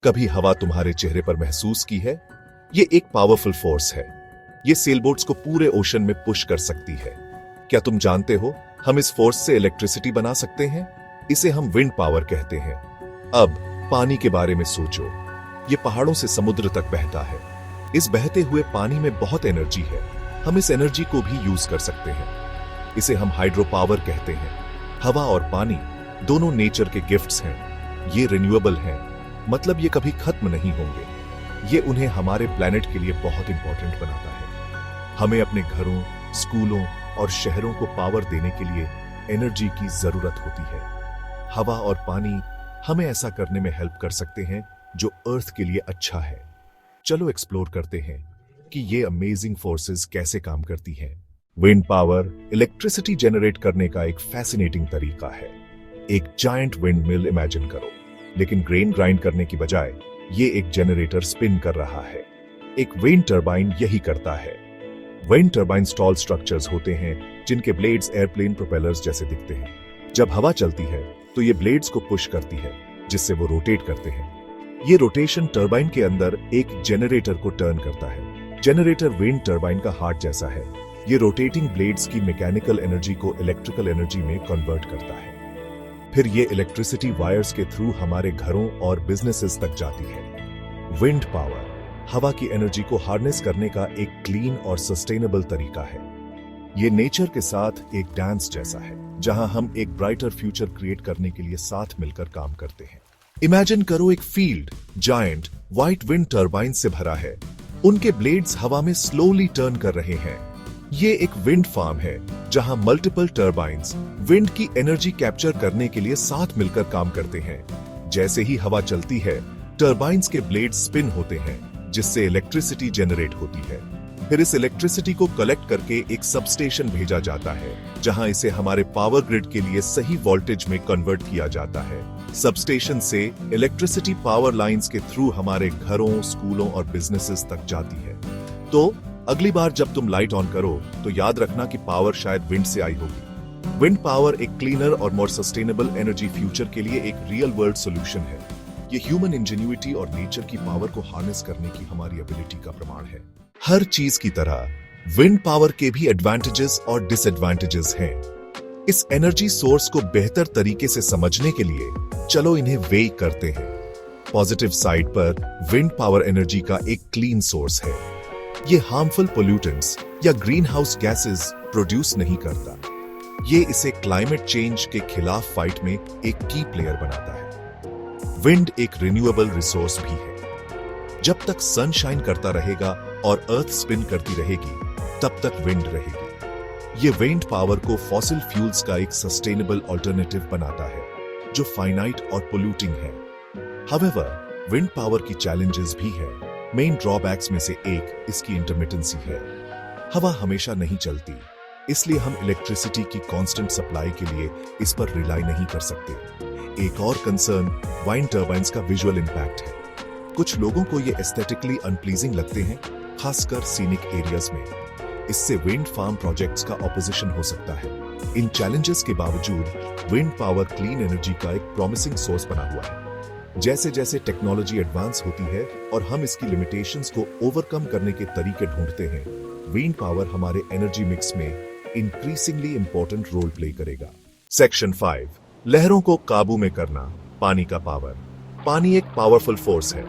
कभी हवा तुम्हारे चेहरे पर महसूस की है? ये एक पावरफुल फोर्स है। ये सेलबोट्स को पूरे ओशन में पुश कर सकती है। क्या तुम जानते हो, हम इस फोर्स से इलेक्ट्रिसिटी बना सकते हैं। इसे हम विंड पावर कहते हैं। अब पानी के बारे में सोचो। ये पहाड़ों से समुद्र तक बहता है। इस बहते हुए पानी में बहुत एनर्जी है। हम इस एनर्जी को भी यूज कर सकते हैं। इसे हम हाइड्रो पावर कहते हैं। हवा और पानी दोनों नेचर के गिफ्ट्स हैं। ये रिन्यूएबल हैं, मतलब ये कभी खत्म नहीं होंगे। ये उन्हें हमारे प्लेनेट के लिए बहुत इंपॉर्टेंट बनाता है। हमें अपने घरों, स्कूलों और शहरों को पावर देने के लिए एनर्जी की जरूरत होती है। हवा और पानी हमें ऐसा करने में हेल्प कर सकते हैं जो अर्थ के लिए अच्छा है। चलो एक्सप्लोर करते हैं कि ये अमेजिंग फोर्सेस कैसे काम करती हैं। विंड पावर इलेक्ट्रिसिटी जनरेट करने का एक फैसिनेटिंग तरीका है। एक जायंट विंड मिल इमेजिन करो, लेकिन ग्रेन ग्राइंड करने की बजाय ये एक जनरेटर स्पिन कर रहा है। एक विंड टरबाइन यही करता है। विंड टरबाइन स्टॉल स्ट्रक्चर्स होते हैं जिनके ब्लेड्स एयरप्लेन प्रोपेलर्स जैसे दिखते हैं। जब हवा चलती है तो ये ब्लेड्स को पुश करती है, जिससे वो रोटेट करते हैं। ये रोटेशन टरबाइन के अंदर एक जनरेटर को टर्न करता है। जनरेटर विंड टरबाइन का हार्ट जैसा है। ये रोटेटिंग ब्लेड्स की मैकेनिकल एनर्जी को इलेक्ट्रिकल एनर्जी में कन्वर्ट करता है। फिर ये इलेक्ट्रिसिटी वायर्स के थ्रू हमारे घरों और बिजनेसेस तक जाती है। विंड पावर हवा की एनर्जी को हार्नेस करने का एक क्लीन और सस्टेनेबल तरीका है। ये नेचर के साथ एक डांस जैसा है, जहां हम एक ब्राइटर फ्यूचर क्रिएट करने के लिए साथ मिलकर काम करते हैं। इमेजिन करो, एक field giant white wind turbine से भरा है। उनके ब्लेड्स हवा में स्लोली टर्न कर रहे हैं। ये एक विंड फार्म है जहां मल्टीपल टरबाइन्स विंड की एनर्जी कैप्चर करने के लिए साथ मिलकर काम करते हैं। जैसे ही हवा चलती है, टरबाइन्स के ब्लेड स्पिन होते हैं, जिससे इलेक्ट्रिसिटी जनरेट होती है। फिर इस इलेक्ट्रिसिटी को कलेक्ट करके एक सबस्टेशन भेजा जाता है, जहां इसे हमारे पावर ग्रिड के लिए सही वोल्टेज में कन्वर्ट किया जाता है। सबस्टेशन से इलेक्ट्रिसिटी पावर लाइंस के थ्रू हमारे घरों, स्कूलों और बिजनेसेस तक जाती है। तो अगली बार जब तुम लाइट ऑन करो तो याद रखना कि पावर शायद विंड से आई होगी। विंड पावर एक क्लीनर और मोर सस्टेनेबल एनर्जी फ्यूचर के लिए एक रियल वर्ल्ड सॉल्यूशन है। ये ह्यूमन इंजेन्युइटी और नेचर की पावर को हार्नेस करने की हमारी एबिलिटी का प्रमाण है। हर चीज की तरह विंड पावर के भी एडवांटेजेस और डिसएडवांटेजेस हैं। इस एनर्जी सोर्स को बेहतर तरीके से समझने के लिए चलो इन्हें वेइ करते हैं। पॉजिटिव साइड पर विंड पावर एनर्जी का एक क्लीन सोर्स है। ये हार्मफुल पोल्यूटेंट्स या ग्रीन हाउस गैसेस प्रोड्यूस नहीं करता। ये इसे क्लाइमेट चेंज के खिलाफ फाइट में एक की प्लेयर बनाता है। विंड एक रिन्यूएबल रिसोर्स भी है। जब तक सनशाइन करता रहेगा और अर्थ स्पिन करती रहेगी, तब तक विंड रहेगी। ये विंड पावर को फॉसिल फ्यूल्स का एक सस्टेनेबल अल्टरनेटिव बनाता है, जो फाइनाइट और पोल्यूटिंग है। हाउएवर, विंड पावर की चैलेंजेस भी है। मेन ड्रॉबैक्स में से एक इसकी इंटरमिटेंसी है। हवा हमेशा नहीं चलती, इसलिए हम इलेक्ट्रिसिटी की कांस्टेंट सप्लाई के लिए इस पर रिलाई नहीं कर सकते। एक और कंसर्न वाइंड टर्बाइन्स का विजुअल इंपैक्ट है। कुछ लोगों को ये एस्थेटिकली अनप्लीजिंग लगते हैं, खासकर सीनिक एरियाज में। इससे विंड फार्म प्रोजेक्ट्स का ऑपोजिशन हो सकता है। इन चैलेंजेस के बावजूद विंड पावर क्लीन एनर्जी का एक प्रॉमिसिंग सोर्स बना हुआ है। जैसे जैसे टेक्नोलॉजी एडवांस होती है और हम इसकी लिमिटेशंस को ओवरकम करने के तरीके ढूंढते हैं, विंड पावर हमारे एनर्जी मिक्स में इंक्रीजिंगली इंपॉर्टेंट रोल प्ले करेगा। सेक्शन 5, लहरों को काबू में करना, पानी का पावर। पानी एक पावरफुल फोर्स है।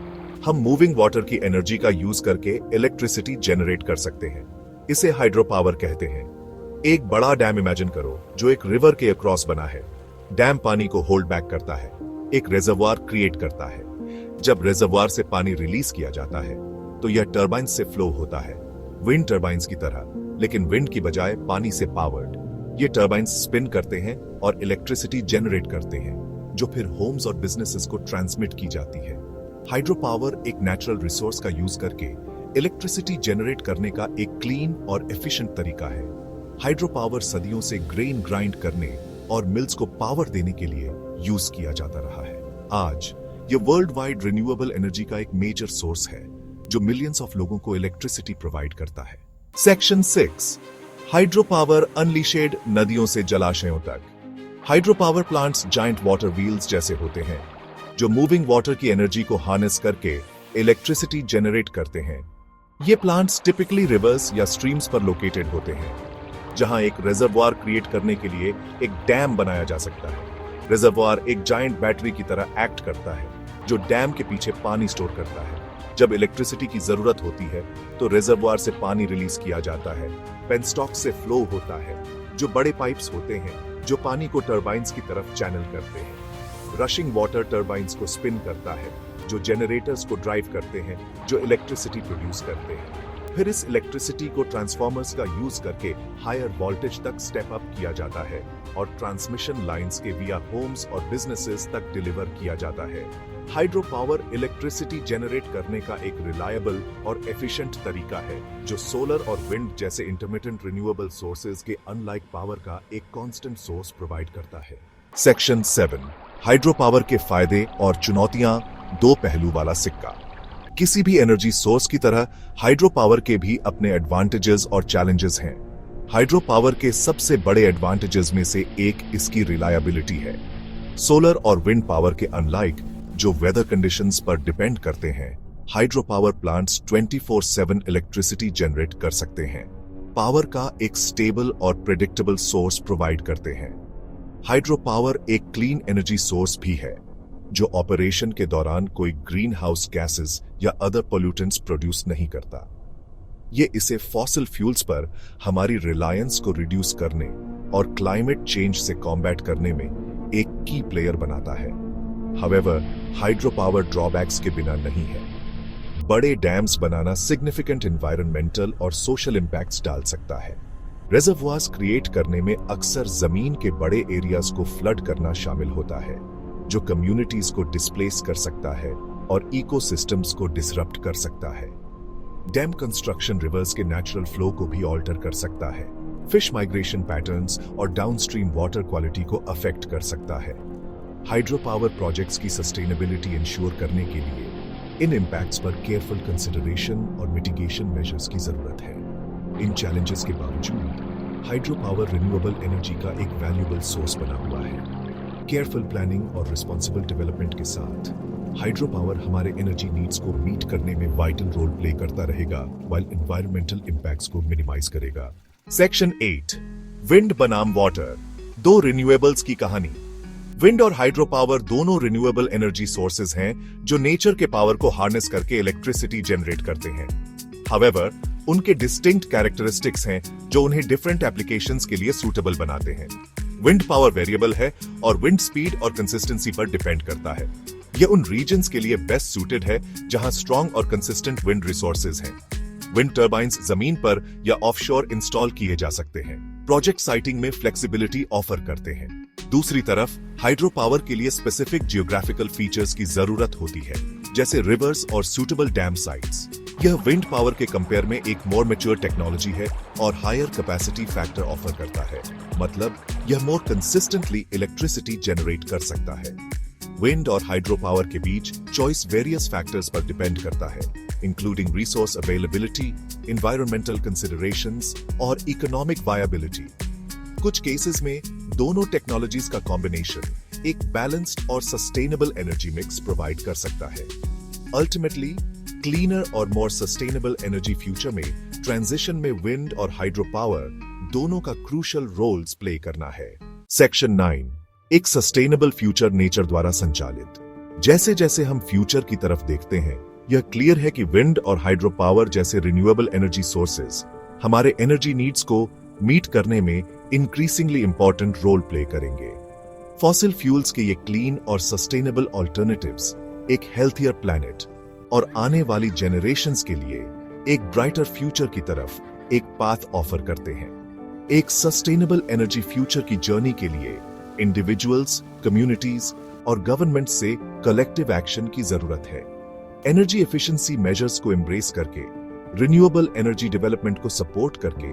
हम मूविंग वाटर की एनर्जी का यूज करके इलेक्ट्रिसिटी जनरेट कर सकते हैं। इसे हाइड्रो पावर कहते हैं। एक बड़ा डैम इमेजिन करो जो एक रिवर के अक्रॉस बना है। डैम पानी को होल्ड बैक करता है, एक रिजर्वॉयर क्रिएट करता है। जब रिजर्वॉयर से पानी रिलीज किया जाता है तो यह टरबाइन से फ्लो होता है, विंड टरबाइन्स की तरह, लेकिन विंड की बजाय पानी से पावर्ड। ये टरबाइन्स स्पिन करते हैं और इलेक्ट्रिसिटी जनरेट करते हैं, जो फिर होम्स और बिजनेसेस को ट्रांसमिट की जाती है। हाइड्रो पावर एक नेचुरल रिसोर्स का यूज करके इलेक्ट्रिसिटी जनरेट करने का एक क्लीन और एफिशिएंट तरीका है। हाइड्रो पावर सदियों से ग्रेन ग्राइंड करने और मिल्स को पावर देने के लिए यूज किया जाता रहा है। आज ये वर्ल्ड वाइड रिन्यूएबल एनर्जी का एक मेजर सोर्स है, जो मिलियंस ऑफ लोगों को इलेक्ट्रिसिटी प्रोवाइड करता है। सेक्शन 6, हाइड्रो पावर अनलीशेड नदियों से जलाशयों तक। Hydro power plants giant water wheels जैसे होते हैं। जो मूविंग वाटर की एनर्जी को हार्नेस करके इलेक्ट्रिसिटी जनरेट करते हैं। ये प्लांट्स टिपिकली रिवर्स या स्ट्रीम्स पर लोकेटेड होते हैं, जहां एक रिजर्वॉयर क्रिएट करने के लिए एक डैम बनाया जा सकता है। रिजर्वॉयर एक जायंट बैटरी की तरह एक्ट करता है, जो डैम के पीछे पानी स्टोर करता है। जब इलेक्ट्रिसिटी की जरूरत होती है तो रिजर्वॉयर से पानी रिलीज किया जाता है। पेनस्टॉक से फ्लो होता है, जो बड़े पाइप्स होते हैं जो पानी को टरबाइंस की तरफ चैनल करते हैं। रशिंग वाटर टरबाइंस को स्पिन करता है, जो जनरेटर्स को ड्राइव करते हैं, जो इलेक्ट्रिसिटी प्रोड्यूस करते हैं। फिर इस इलेक्ट्रिसिटी को ट्रांसफॉर्मर्स का यूज करके हायर वोल्टेज तक स्टेप अप किया जाता है और ट्रांसमिशन लाइंस के विया होम्स और बिजनेसेस तक डिलीवर किया जाता है। हाइड्रो पावर इलेक्ट्रिसिटी जनरेट करने का एक रिलायबल और एफिशिएंट तरीका है, जो सोलर और विंड जैसे इंटरमिटेंट रिन्यूएबल सोर्सेज के अनलाइक पावर का एक कांस्टेंट सोर्स प्रोवाइड करता है। सेक्शन 7, हाइड्रो पावर के फायदे और चुनौतियां, दो पहलू वाला सिक्का। किसी भी एनर्जी सोर्स की तरह हाइड्रो पावर के भी अपने एडवांटेजेस और चैलेंजेस हैं। हाइड्रो पावर के सबसे बड़े एडवांटेजेस में से एक इसकी रिलायबिलिटी है। सोलर और विंड पावर के अनलाइक, जो वेदर कंडीशंस पर डिपेंड करते हैं, hydro power plants 24/7 electricity generate कर सकते हैं। पावर का एक स्टेबल और प्रेडिक्टेबल सोर्स प्रोवाइड करते हैं। हाइड्रो पावर एक क्लीन एनर्जी सोर्स भी है, जो ऑपरेशन के दौरान कोई ग्रीन हाउस गैसेस या अदर पोल्यूटेंट्स प्रोड्यूस नहीं करता। ये इसे फॉसिल फ्यूल्स पर हमारी रिलायंस को रिड्यूस करने और क्लाइमेट चेंज से कॉम्बैट करने में एक की प्लेयर बनाता है। हाउएवर, हाइड्रो पावर ड्रॉबैक्स के बिना नहीं है। बड़े डैम्स बनाना सिग्निफिकेंट एनवायरमेंटल और सोशल इंपैक्ट्स डाल सकता है। रिजर्वॉयर्स क्रिएट करने में अक्सर जमीन के बड़े एरियाज को फ्लड करना शामिल होता है, जो कम्युनिटीज को डिस्प्लेस कर सकता है और इकोसिस्टम्स को डिसरप्ट कर सकता है। डैम कंस्ट्रक्शन रिवर्स के नेचुरल फ्लो को भी ऑल्टर कर सकता है, फिश माइग्रेशन पैटर्न्स और डाउनस्ट्रीम वाटर क्वालिटी को अफेक्ट कर सकता है। हाइड्रो पावर प्रोजेक्ट्स की सस्टेनेबिलिटी इंश्योर करने के लिए इन इंपैक्ट्स पर केयरफुल कंसिडरेशन और मिटिगेशन मेजर्स की जरूरत है। इन चैलेंजेस के बावजूद हाइड्रो पावर रिन्यूएबल एनर्जी का एक वैल्यूएबल सोर्स बना हुआ है। केयरफुल प्लानिंग और रिस्पॉन्सिबल डेवलपमेंट के साथ हाइड्रो पावर हमारे एनर्जी नीड्स को मीट करने में वाइटल रोल प्ले करता रहेगा, व्हाइल एनवायरमेंटल इंपैक्ट्स को मिनिमाइज करेगा। सेक्शन 8, विंड बनाम वाटर, दो रिन्यूएबल्स की कहानी। विंड और हाइड्रो पावर दोनों रिन्यूएबल एनर्जी सोर्सेज हैं जो नेचर के पावर को हार्नेस करके इलेक्ट्रिसिटी जनरेट करते हैं। हाउएवर, उनके डिस्टिंक्ट कैरेक्टरिस्टिक्स हैं जो उन्हें डिफरेंट एप्लीकेशंस के लिए सूटेबल बनाते हैं। विंड पावर वेरिएबल है और विंड स्पीड और कंसिस्टेंसी पर डिपेंड करता है। यह उन रीजन्स के लिए बेस्ट सूटेड है जहां स्ट्रॉन्ग और कंसिस्टेंट विंड रिसोर्सेज हैं। विंड टर्बाइंस जमीन पर या ऑफशोर इंस्टॉल किए जा सकते हैं, प्रोजेक्ट साइटिंग में फ्लेक्सिबिलिटी ऑफर करते हैं। दूसरी तरफ हाइड्रो पावर के लिए स्पेसिफिक जियोग्राफिकल फीचर्स की जरूरत होती है, जैसे रिवर्स और सूटेबल डैम साइट्स। यह विंड पावर के कंपेयर में एक मोर मैच्योर टेक्नोलॉजी है और हायर कैपेसिटी फैक्टर ऑफर करता है, मतलब यह मोर कंसिस्टेंटली इलेक्ट्रिसिटी जनरेट कर सकता है। विंड और हाइड्रो पावर के बीच चॉइस वेरियस फैक्टर्स पर डिपेंड करता है, including resource availability, environmental considerations और इकोनॉमिक वायबिलिटी। कुछ केसेस में दोनों टेक्नोलॉजीज का कॉम्बिनेशन एक बैलेंस्ड और सस्टेनेबल एनर्जी मिक्स प्रोवाइड कर सकता है। अल्टीमेटली, क्लीनर और मोर सस्टेनेबल एनर्जी फ्यूचर में ट्रांजिशन में विंड और हाइड्रो पावर दोनों का क्रूशियल रोल्स प्ले करना है। सेक्शन 9, एक सस्टेनेबल फ्यूचर नेचर द्वारा संचालित। जैसे जैसे हम फ्यूचर की तरफ देखते हैं, यह क्लियर है कि विंड और हाइड्रो पावर जैसे रिन्यूएबल एनर्जी सोर्सेज हमारे एनर्जी नीड्स को मीट करने में इंक्रीजिंगली इंपॉर्टेंट रोल प्ले करेंगे। फॉसिल फ्यूल्स के ये क्लीन और सस्टेनेबल ऑल्टरनेटिव्स एक हेल्थियर प्लैनेट और आने वाली जेनरेशंस के लिए एक ब्राइटर फ्यूचर की तरफ एक पाथ ऑफर करते हैं। एक सस्टेनेबल एनर्जी फ्यूचर की जर्नी के लिए इंडिविजुअल्स, कम्युनिटीज और गवर्नमेंट से कलेक्टिव एक्शन की जरूरत है। एनर्जी एफिशिएंसी मेजर्स को एम्ब्रेस करके, रिन्यूएबल एनर्जी डेवलपमेंट को सपोर्ट करके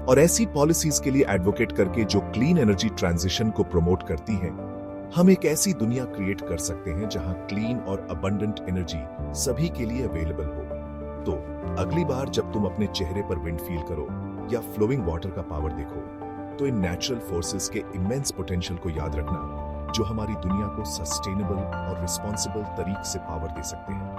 और ऐसी पॉलिसीज के लिए एडवोकेट करके जो क्लीन एनर्जी ट्रांजिशन को प्रमोट करती हैं, हम एक ऐसी दुनिया क्रिएट कर सकते हैं जहां क्लीन और अबंडेंट एनर्जी सभी के लिए अवेलेबल हो। तो अगली बार जब तुम अपने चेहरे पर विंड फील करो या फ्लोइंग वाटर का पावर देखो, तो इन नेचुरल फोर्सेस के इमेंस पोटेंशियल को याद रखना, जो हमारी दुनिया को सस्टेनेबल और रिस्पॉन्सिबल तरीके से पावर दे सकते हैं।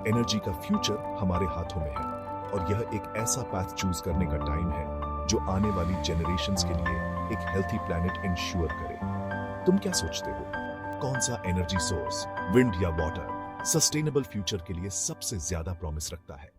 एनर्जी का फ्यूचर हमारे हाथों में है और यह एक ऐसा पाथ चूज करने का टाइम है जो आने वाली जनरेशंस के लिए एक हेल्थी प्लैनेट इंश्योर करे। तुम क्या सोचते हो? कौन सा एनर्जी सोर्स, विंड या वाटर, सस्टेनेबल फ्यूचर के लिए सबसे ज्यादा प्रॉमिस रखता है?